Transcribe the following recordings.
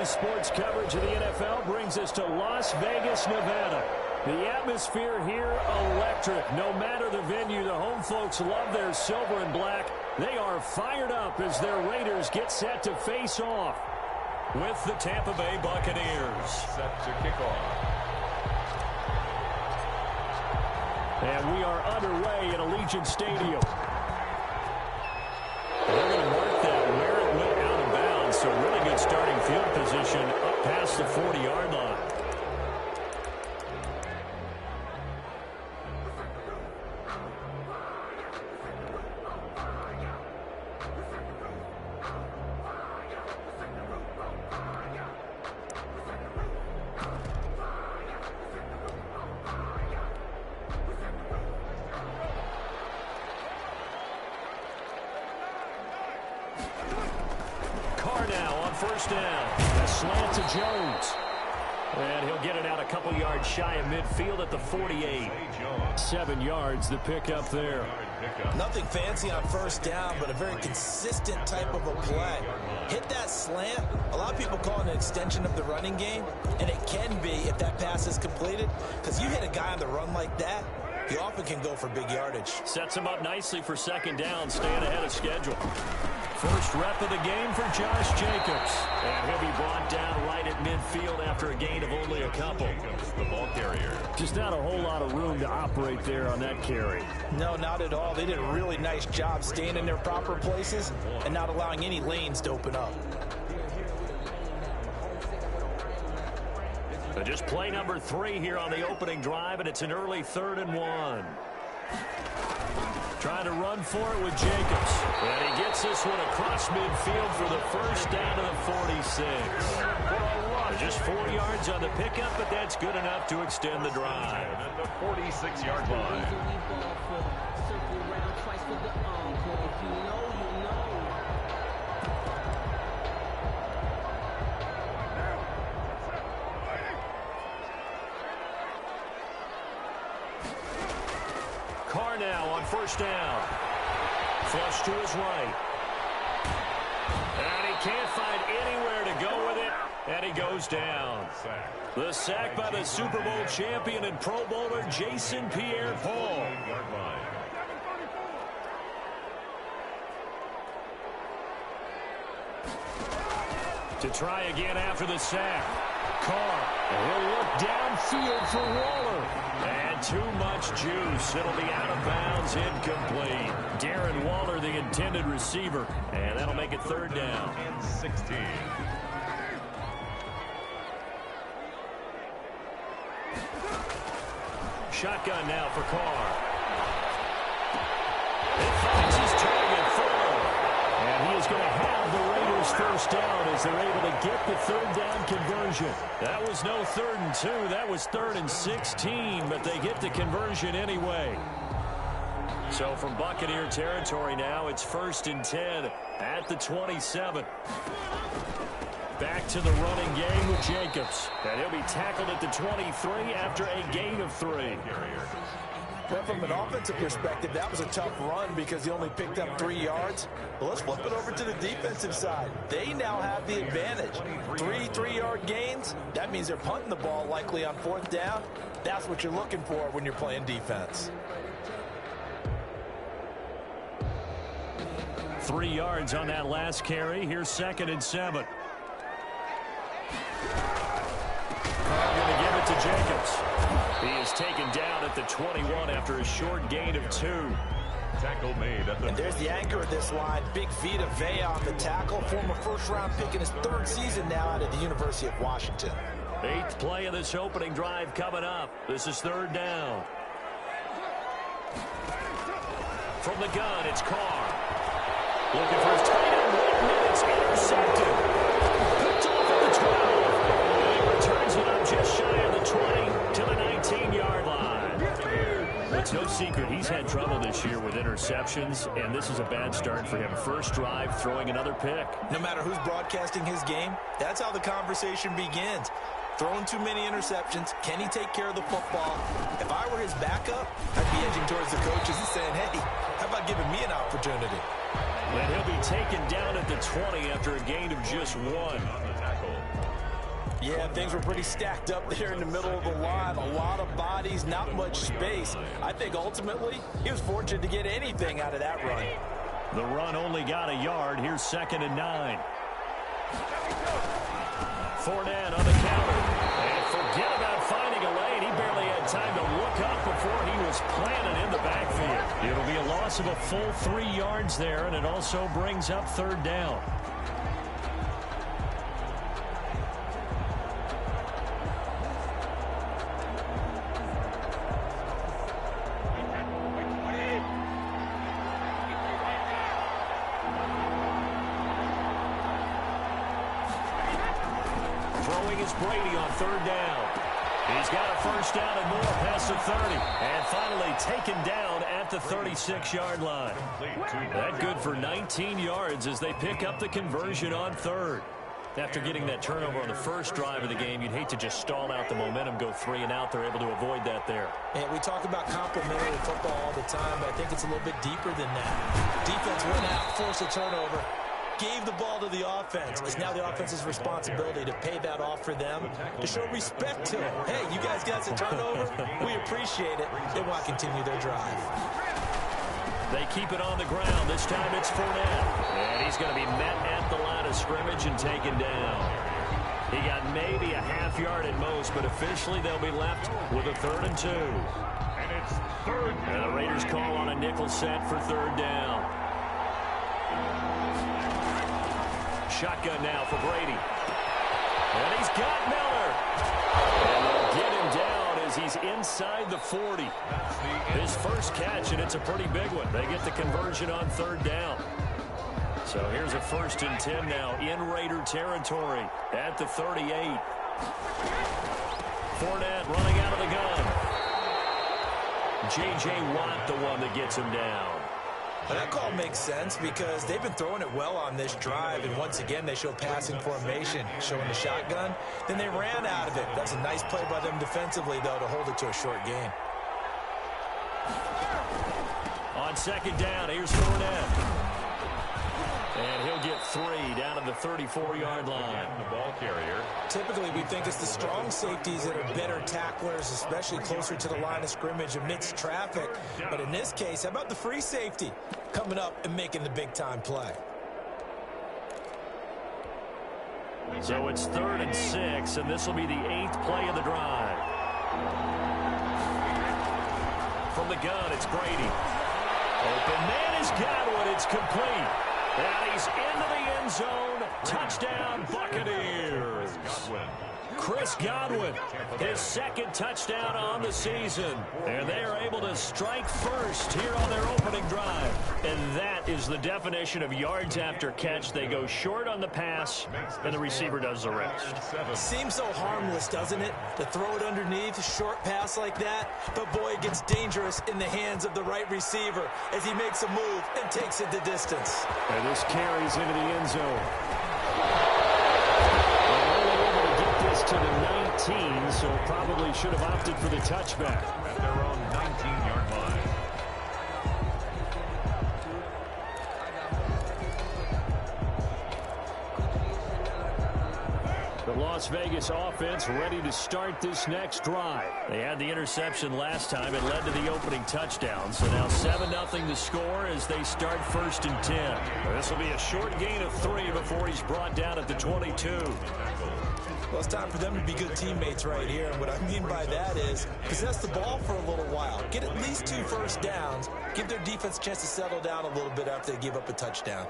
sports coverage of the NFL brings us to Las Vegas, Nevada. The atmosphere here, electric. No matter the venue, the home folks love their silver and black. They are fired up as their Raiders get set to face off with the Tampa Bay Buccaneers. Set to kick off. And we are underway at Allegiant Stadium. They're going to mark that where it went out of bounds, so really good starting field position up past the 40-yard line. First down. A slant to Jones. And he'll get it out a couple yards shy of midfield at the 48. 7 yards, the pickup there. Nothing fancy on first down, but a very consistent type of a play. Hit that slant. A lot of people call it an extension of the running game, and it can be if that pass is completed, because you hit a guy on the run like that, he often can go for big yardage. Sets him up nicely for second down, staying ahead of schedule. First rep of the game for Josh Jacobs. And he'll be brought down right at midfield after a gain of only a couple. The ball carrier. Just not a whole lot of room to operate there on that carry. No, not at all. They did a really nice job staying in their proper places and not allowing any lanes to open up. So just play number 3 here on the opening drive, and it's an early 3rd and 1. Trying to run for it with Jacobs. And he gets this one across midfield for the first down to the 46. Just 4 yards on the pickup, but that's good enough to extend the drive. At the 46-yard line. Carr now on first down. Flush to his right. And he can't find anywhere to go with it. And he goes down. The sack by the Super Bowl champion and Pro Bowler Jason Pierre-Paul. To try again after the sack. Carr. He'll look downfield for Waller. And too much juice. It'll be out of bounds, incomplete. Darren Waller, the intended receiver. And that'll make it 3rd down. And 16. Shotgun now for Carr. He finds his target full. And he is going to have the Raiders first down as they're able to get the 3rd down conversion. That was no 3rd and 2. That was 3rd and 16, but they get the conversion anyway. So from Buccaneer territory now, it's 1st and 10 at the 27. Back to the running game with Jacobs. And he'll be tackled at the 23 after a gain of 3. But from an offensive perspective, that was a tough run because he only picked up 3 yards. But let's flip it over to the defensive side. They now have the advantage. 3 3-yard gains. That means they're punting the ball likely on 4th down. That's what you're looking for when you're playing defense. 3 yards on that last carry. Here's 2nd and 7. Carr going to give it to Jacobs. He is taken down at the 21 after a short gain of 2. Tackle made at the... And there's the anchor of this line, Big Vita Vea on the tackle, former first-round pick in his 3rd season now out of the University of Washington. 8th play of this opening drive coming up. This is 3rd down. From the gun, it's Carr. Looking for his tight end. 1 minute, intercepted. Picked off at the 12. And he returns it up just shy of the 20 to the 19-yard line. It's no secret he's had trouble this year with interceptions, and this is a bad start for him. First drive, throwing another pick. No matter who's broadcasting his game, that's how the conversation begins. Throwing too many interceptions. Can he take care of the football? If I were his backup, I'd be edging towards the coaches and saying, hey, how about giving me an opportunity? And he'll be taken down at the 20 after a gain of just 1. Yeah, things were pretty stacked up there in the middle of the line. A lot of bodies, not much space. I think ultimately he was fortunate to get anything out of that run. The run only got a yard. Here's 2nd and 9. Fournette on the counter. And forget about finding a lane. He barely had time to look up before he was planted in the backfield. It'll be a loss of a full 3 yards there, and it also brings up 3rd down. Brady on 3rd down. He's got a 1st down and more past the 30. And finally taken down at the 36-yard line. That good for 19 yards as they pick up the conversion on 3rd. After getting that turnover on the first drive of the game, you'd hate to just stall out the momentum, go 3 and out. They're able to avoid that there. And we talk about complementary football all the time, but I think it's a little bit deeper than that. Defense went out, forced a turnover, gave the ball to the offense. It's now the offense's responsibility to pay that off for them, to show respect to them. Hey, you guys got some turnover? We appreciate it. They want to continue their drive. They keep it on the ground. This time it's Fournette. And he's going to be met at the line of scrimmage and taken down. He got maybe a half yard at most, but officially they'll be left with a 3rd and 2. And it's 3rd down. And the Raiders call on a nickel set for 3rd down. Shotgun now for Brady. And he's got Miller. And they'll get him down as he's inside the 40. His first catch, and it's a pretty big one. They get the conversion on 3rd down. So here's a 1st and 10 now in Raider territory at the 38. Fournette running out of the gun. J.J. Watt the one that gets him down. And that call makes sense because they've been throwing it well on this drive, and once again they show passing formation, showing the shotgun. Then they ran out of it. That's a nice play by them defensively, though, to hold it to a short game. On 2nd down, here's Fournette. And he'll get 3 down at the 34-yard line. The ball carrier. Typically, we think it's the strong safeties that are better tacklers, especially closer to the line of scrimmage amidst traffic. But in this case, how about the free safety coming up and making the big-time play? So it's 3rd and 6, and this will be the 8th play of the drive. From the gun, it's Brady. Open man is Godwin. It's complete. And he's into the end zone. Touchdown, Buccaneers. Chris Godwin, his 2nd touchdown on the season. And they are able to strike first here on their opening drive. And that is the definition of yards after catch. They go short on the pass, and the receiver does the rest. Seems so harmless, doesn't it? To throw it underneath, a short pass like that. But, boy, it gets dangerous in the hands of the right receiver as he makes a move and takes it the distance. And this carries into the end zone. To the 19, so probably should have opted for the touchback. At their own 19-yard line. The Las Vegas offense ready to start this next drive. They had the interception last time. It led to the opening touchdown. So now 7-0 to score as they start 1st and 10. This will be a short gain of 3 before he's brought down at the 22. Well, it's time for them to be good teammates right here. And what I mean by that is possess the ball for a little while. Get at least 2 first downs. Give their defense a chance to settle down a little bit after they give up a touchdown.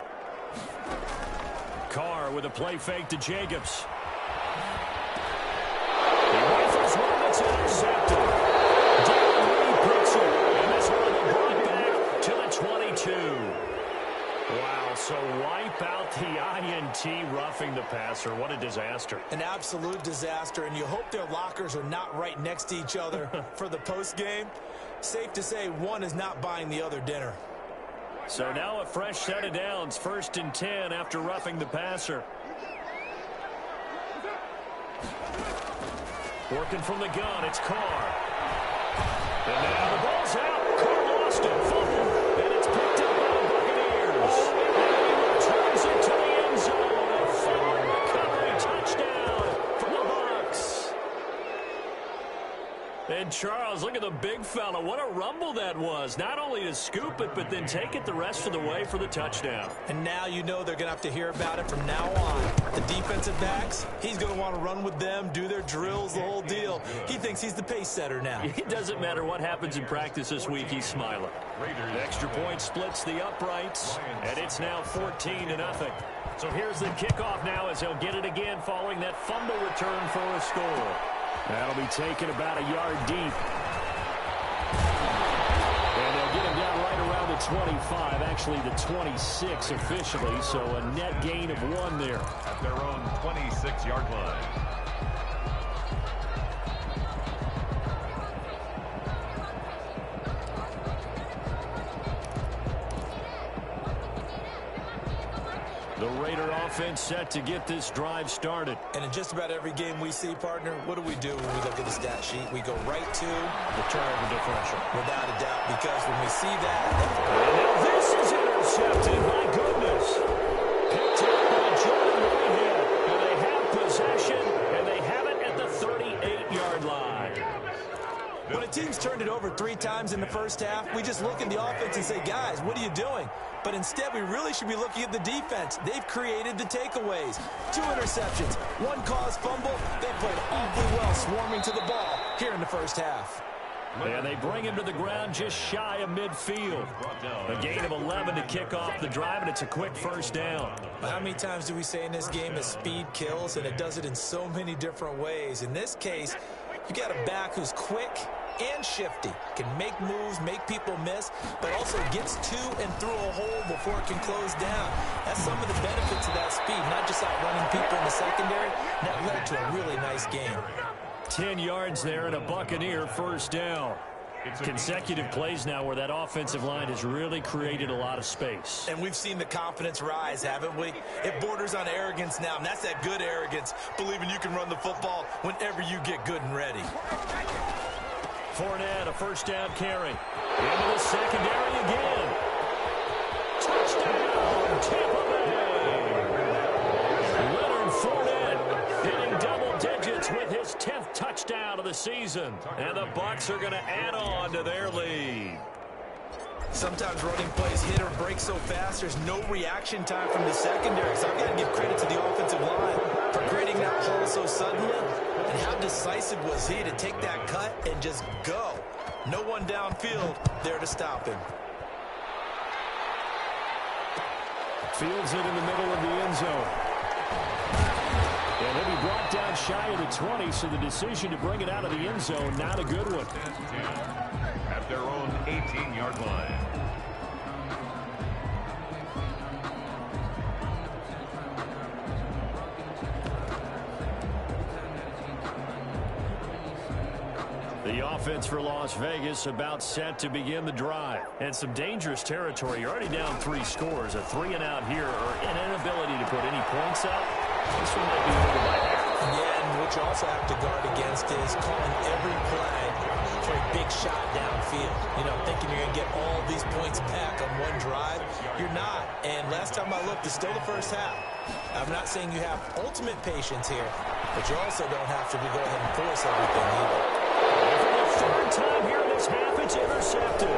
Carr with a play fake to Jacobs. He rifles one that's intercepted. Darren Lee picks it. And this one will be brought back to the 22. Wow, so wipe out the INT roughing the passer. What a disaster. An absolute disaster, and you hope their lockers are not right next to each other for the postgame. Safe to say one is not buying the other dinner. So now a fresh set of downs, 1st and 10 after roughing the passer. Working from the gun, it's Carr. And now the ball's out. Carr lost it, fumbled, and it's picked up by the Buccaneers. And he returns it to the end zone. A fumble recovery touchdown from the the big fella. What a rumble that was. Not only to scoop it, but then take it the rest of the way for the touchdown. And now you know they're going to have to hear about it from now on. The defensive backs, he's going to want to run with them, do their drills, the whole deal. He thinks he's the pace setter now. It doesn't matter what happens in practice this week, he's smiling. Extra point splits the uprights, and it's now 14-0. So here's the kickoff now as he'll get it again following that fumble return for a score. That'll be taken about a yard deep. And they'll get him down right around the 25, actually the 26 officially, so a net gain of 1 there. At their own 26-yard line. The Raider offense set to get this drive started. And in just about every game we see, partner, what do we do when we look at the stat sheet? We go right to the turnover differential. Without a doubt, because when we see that... And now this is intercepted. My goodness. Picked up by Jordan Whitehead. And they have possession, and they have it at the 38-yard line. When a team's turned it over 3 times in the first half, we just look at the offense and say, guys, what are you doing? But instead, we really should be looking at the defense. They've created the takeaways. 2 interceptions, 1 caused fumble. They played awfully well swarming to the ball here in the first half. And they bring him to the ground just shy of midfield. A gain of 11 to kick off the drive, and it's a quick first down. How many times do we say in this game that speed kills, and it does it in so many different ways? In this case, you got a back who's quick and shifty, can make moves, make people miss, but also gets to and through a hole before it can close down. That's some of the benefits of that speed, not just outrunning people in the secondary. That led to a really nice game. 10 yards there and a Buccaneer first down. Consecutive plays now where that offensive line has really created a lot of space. And we've seen the confidence rise, haven't we? It borders on arrogance now, and that's that good arrogance, believing you can run the football whenever you get good and ready. Fournette, a first down carry. Into the secondary again. Touchdown, Tampa Bay. Leonard Fournette hitting double digits with his 10th touchdown of the season. And the Bucs are going to add on to their lead. Sometimes running plays hit or break so fast, there's no reaction time from the secondary. So I've got to give credit to the offensive line for creating that hole so suddenly. And how decisive was he to take that cut and just go? No one downfield there to stop him. Fields it in the middle of the end zone. And he'll be brought down shy of the 20, so the decision to bring it out of the end zone, not a good one. At their own 18-yard line. The offense for Las Vegas about set to begin the drive. And some dangerous territory. You're already down 3 scores. A 3-and-out here or an inability to put any points up. This one might be over by half. Yeah, and what you also have to guard against is calling every play for a big shot downfield. You know, thinking you're going to get all these points back on one drive. You're not. And last time I looked, it's still the first half. I'm not saying you have ultimate patience here, but you also don't have to go ahead and force everything either. For the 3rd time here in this half, it's intercepted.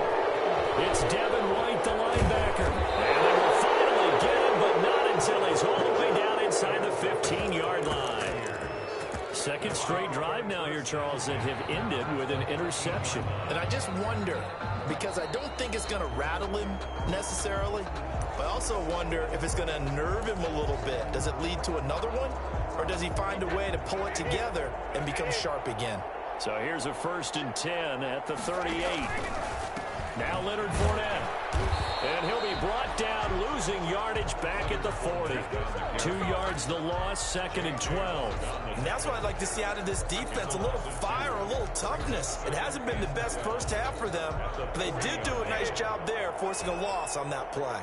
It's Devin White, the linebacker. And they will finally get him, but not until he's all the way down inside the 15-yard line. Second straight drive now here, Charles, that have ended with an interception. And I just wonder, because I don't think it's going to rattle him necessarily, but I also wonder if it's going to unnerve him a little bit. Does it lead to another one, or does he find a way to pull it together and become sharp again? So here's a 1st and 10 at the 38. Now Leonard Fournette. And he'll be brought down, losing yardage back at the 40. 2 yards the loss, 2nd and 12. And that's what I'd like to see out of this defense, a little fire, a little toughness. It hasn't been the best first half for them, but they did do a nice job there, forcing a loss on that play.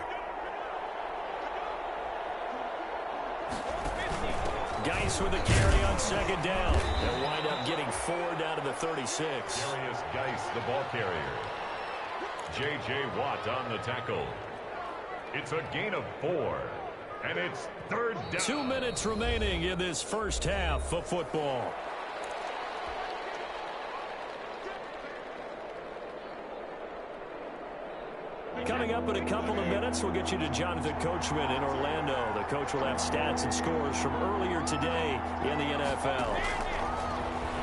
Geis with a carry on 2nd down. They'll wind up getting 4 down to the 36. Darius Geis, the ball carrier. J.J. Watt on the tackle. It's a gain of 4, and it's 3rd down. 2 minutes remaining in this first half of football. Coming up in a couple of minutes, we'll get you to Jonathan Coachman in Orlando. The coach will have stats and scores from earlier today in the NFL.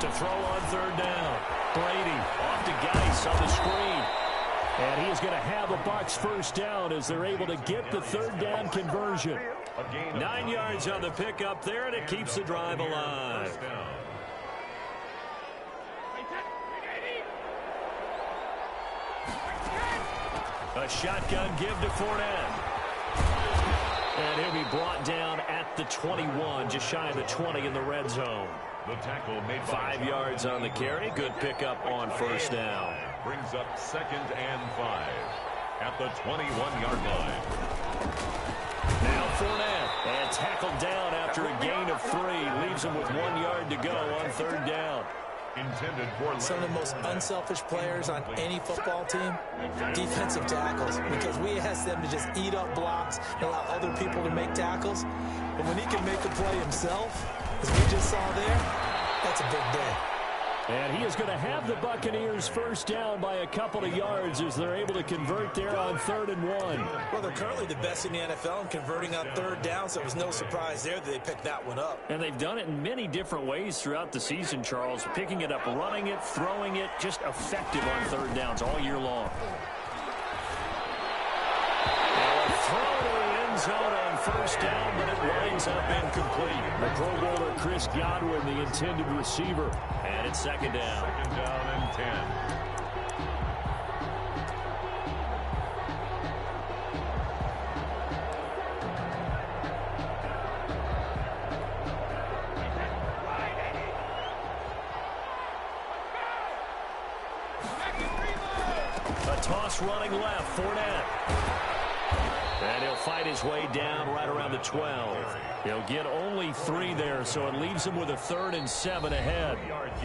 To throw on third down. Brady off to Geis on the screen. And he is going to have a Bucs first down as they're able to get the third down conversion. 9 yards on the pickup there, and it keeps the drive alive. A shotgun give to Fournette. And he'll be brought down at the 21, just shy of the 20 in the red zone. The tackle made 5 yards on the carry. Good pickup on first down. Brings up 2nd and 5 at the 21-yard line. Now Fournette, and tackled down after a gain of 3. Leaves him with 1 yard to go on third down. Intended for some of the most unselfish players on any football team, defensive tackles, because we ask them to just eat up blocks and allow other people to make tackles. But when he can make a play himself, as we just saw there, that's a big day. And he is going to have the Buccaneers first down by a couple of yards as they're able to convert there on 3rd and 1. Well, they're currently the best in the NFL in converting on third down, so it was no surprise there that they picked that one up. And they've done it in many different ways throughout the season, Charles. Picking it up, running it, throwing it, just effective on third downs all year long. Now a throw to the end zone on first down, but it winds up incomplete. The Pro Bowler Chris Godwin, the intended receiver. And it's 2nd down. 2nd down and 10. A toss running left, Fournette. And he'll fight his way down right around the 12. He'll get only 3 there, so it leaves him with a 3rd and 7 ahead.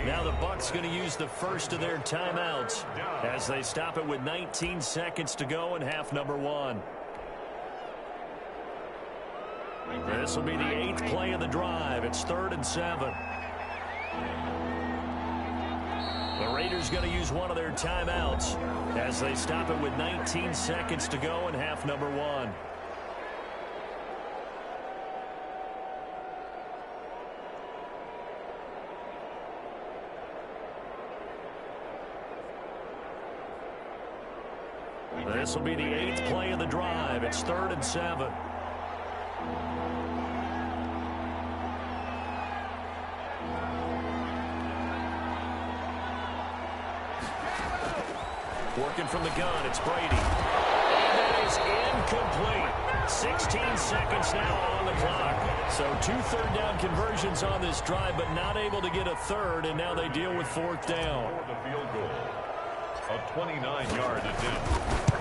Now the Bucs going to use the first of their timeouts as they stop it with 19 seconds to go in half number 1. This will be the 8th play of the drive. It's 3rd and 7. The Raiders going to use one of their timeouts as they stop it with 19 seconds to go in half number 1. This will be the 8th play of the drive. It's 3rd and 7. Working from the gun, it's Brady. And that is incomplete. 16 seconds now on the clock. So 2 third down conversions on this drive, but not able to get a third, and now they deal with 4th down. For the field goal, a 29-yard attempt.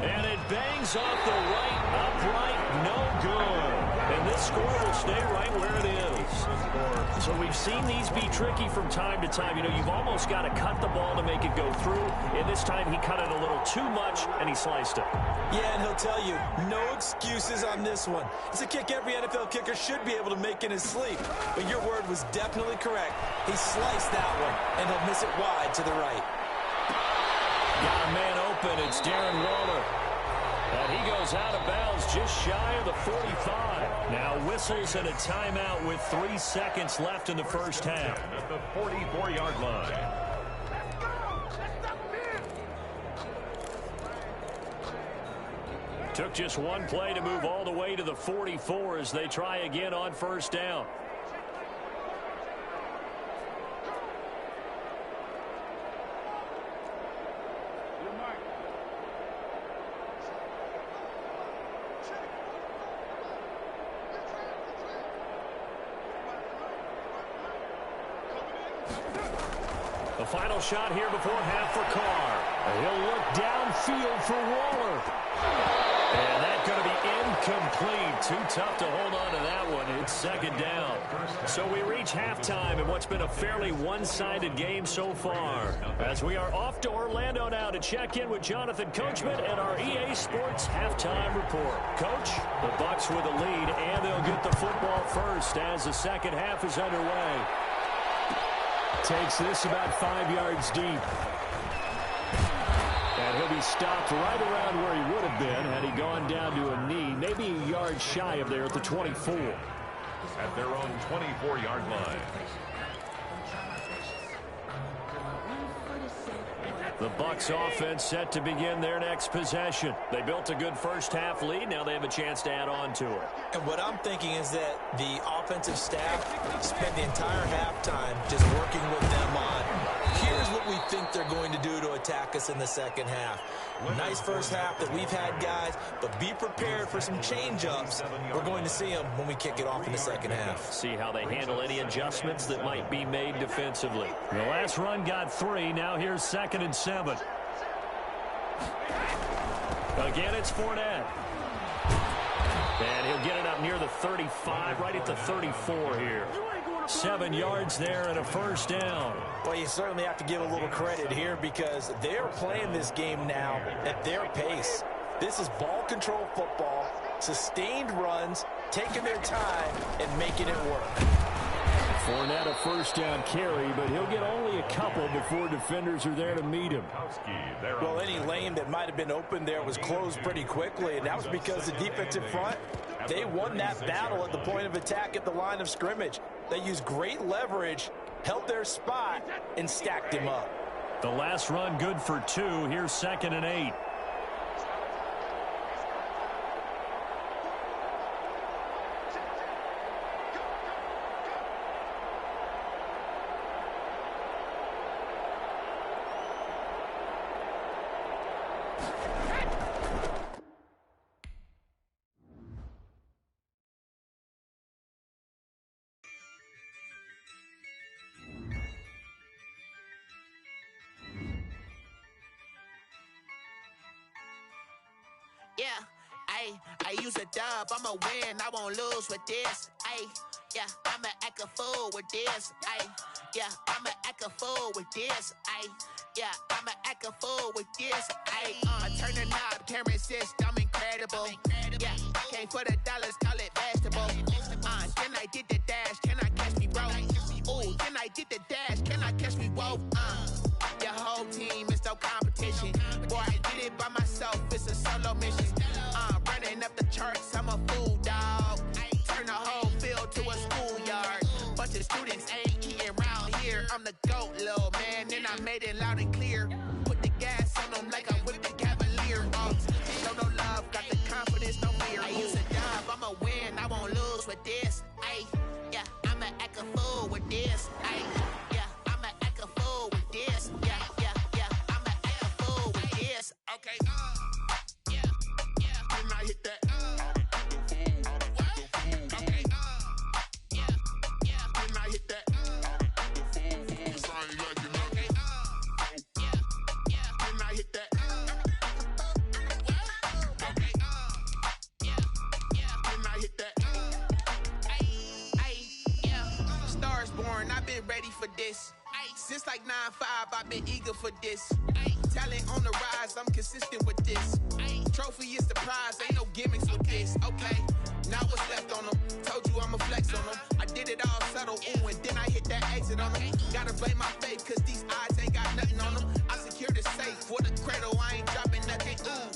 And it bangs off the right upright, no good. And this score will stay right where it is. So we've seen these be tricky from time to time. You know, you've almost got to cut the ball to make it go through. And this time he cut it a little too much, and he sliced it. Yeah, and he'll tell you, no excuses on this one. It's a kick every NFL kicker should be able to make in his sleep. But your word was definitely correct. He sliced that one, and he'll miss it wide to the right. Got a man open. It's Darren Waller. And he goes out of bounds just shy of the 45. Now whistles and a timeout with 3 seconds left in the first half. At the 44-yard line. Took just one play to move all the way to the 44 as they try again on first down. The final shot here before half for Carr. He'll look downfield for Waller. And that's going to be incomplete. Too tough to hold on to that one. It's 2nd down. So we reach halftime in what's been a fairly one-sided game so far. As we are off to Orlando now to check in with Jonathan Coachman and our EA Sports halftime report. Coach, the Bucs with a lead, and they'll get the football first as the second half is underway. Takes this about 5 yards deep. And he'll be stopped right around where he would have been had he gone down to a knee, maybe a yard shy of there at the 24. At their own 24-yard line. The Bucs offense set to begin their next possession. They built a good first-half lead. Now they have a chance to add on to it. And what I'm thinking is that the offensive staff spent the entire halftime just working with them on, here's what we think they're going to do to attack us in the second half. Nice first half that we've had, guys, but be prepared for some change-ups. We're going to see them when we kick it off in the second half. See how they handle any adjustments that might be made defensively. The last run got 3. Now here's 2nd and 7. Again, it's Fournette. And he'll get it up near the 35, right at the 34 here. 7 yards there and a first down. Well, you certainly have to give a little credit here because they're playing this game now at their pace. This is ball control football, sustained runs, taking their time and making it work. Fournette a first down carry, but he'll get only a couple before defenders are there to meet him. Well, any lane that might have been open there was closed pretty quickly, and that was because the defensive front, they won that battle at the point of attack at the line of scrimmage. They used great leverage, held their spot, and stacked him up. The last run good for 2. Here's 2nd and 8. Yeah, I use a dub, I'ma win, I won't lose with this. Yeah, I'ma act a fool with this. Yeah, I'ma act a fool with this. Yeah, I'ma act a fool with this. I turn the knob, can't resist, I'm incredible. Yeah, came for the dollars, call it vegetable. Then I did the dash, can I catch me, bro? Ooh, then I did the dash, can I catch me, whoa? Your whole team is no competition. Boy, I did it by myself, it's a solo mission. Running up the charts, I'm a fool, dog. Turn the whole field to a schoolyard. Bunch of students ain't eating round here. I'm the GOAT, little man, and I made it loud and clear. Put the gas on them like I whipped the Cavalier. Show no love, got the confidence, no fear. I use a dub, I'ma win, I won't lose with this. Yeah, I'ma act a fool with this. Yeah, I'ma act a fool with this. Yeah, I'ma act a fool with this. Okay, yeah, when I hit that, okay, yeah, when I hit that, it's I ain't like it, okay, yeah, when I hit that, okay, yeah, when I hit that, yeah, stars born, I've been ready for this. Since like 9-5, I've been eager for this. Talent on the rise, I'm consistent with this. Trophy is the prize, ain't no gimmicks with this. Okay, now what's left on them? Told you I'ma flex on them. I did it all subtle, ooh, and then I hit that exit on them. Gotta blame my faith, cause these odds ain't got nothing on them. I secure the safe for the cradle, I ain't dropping nothing, ooh.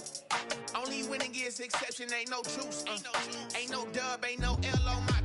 Only winning is exception, ain't no truce. Ain't no dub, ain't no L on my